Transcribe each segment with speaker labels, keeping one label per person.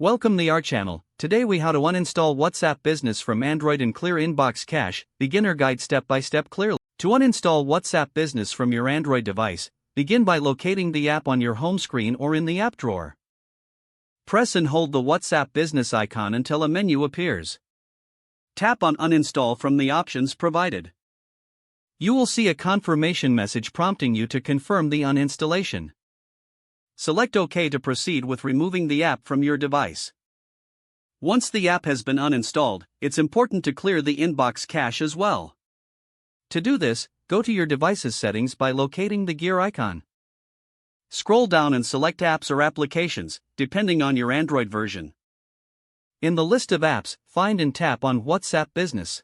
Speaker 1: Welcome to our channel. Today we how to uninstall WhatsApp Business from Android and clear inbox cache, beginner guide step by step clearly. To uninstall WhatsApp Business from your Android device, begin by locating the app on your home screen or in the app drawer. Press and hold the WhatsApp Business icon until a menu appears. Tap on Uninstall from the options provided. You will see a confirmation message prompting you to confirm the uninstallation. Select OK to proceed with removing the app from your device. Once the app has been uninstalled, it's important to clear the inbox cache as well. To do this, go to your device's settings by locating the gear icon. Scroll down and select Apps or Applications, depending on your Android version. In the list of apps, find and tap on WhatsApp Business.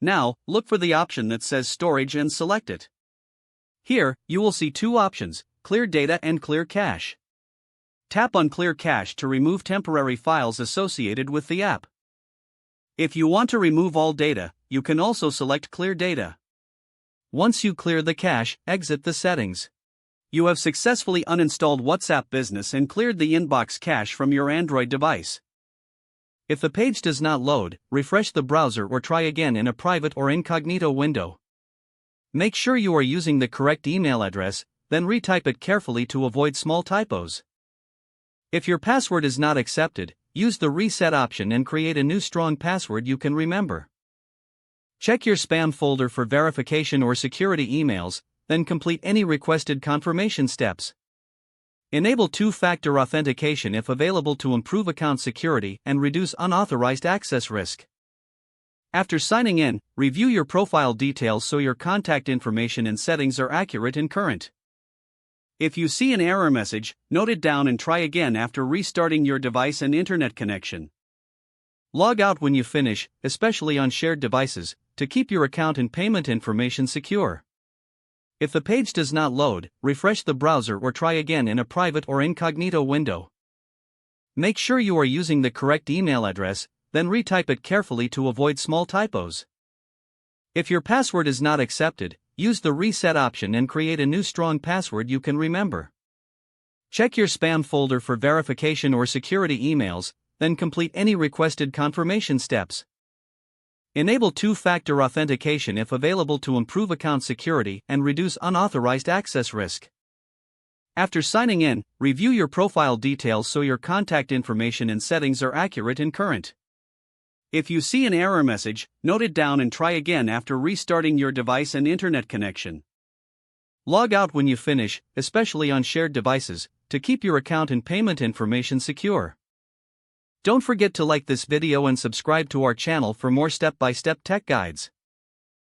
Speaker 1: Now, look for the option that says Storage and select it. Here, you will see two options: Clear Data and Clear Cache. Tap on Clear Cache to remove temporary files associated with the app. If you want to remove all data, you can also select Clear Data. Once you clear the cache, exit the settings. You have successfully uninstalled WhatsApp Business and cleared the inbox cache from your Android device. If the page does not load, refresh the browser or try again in a private or incognito window. Make sure you are using the correct email address, then retype it carefully to avoid small typos. If your password is not accepted, use the reset option and create a new strong password you can remember. Check your spam folder for verification or security emails, then complete any requested confirmation steps. Enable two-factor authentication if available to improve account security and reduce unauthorized access risk. After signing in, review your profile details so your contact information and settings are accurate and current. If you see an error message, note it down and try again after restarting your device and internet connection. Log out when you finish, especially on shared devices, to keep your account and payment information secure. If the page does not load, refresh the browser or try again in a private or incognito window. Make sure you are using the correct email address, then retype it carefully to avoid small typos. If your password is not accepted, use the reset option and create a new strong password you can remember. Check your spam folder for verification or security emails, then complete any requested confirmation steps. Enable two-factor authentication if available to improve account security and reduce unauthorized access risk. After signing in, review your profile details so your contact information and settings are accurate and current. If you see an error message, note it down and try again after restarting your device and internet connection. Log out when you finish, especially on shared devices, to keep your account and payment information secure. Don't forget to like this video and subscribe to our channel for more step-by-step tech guides.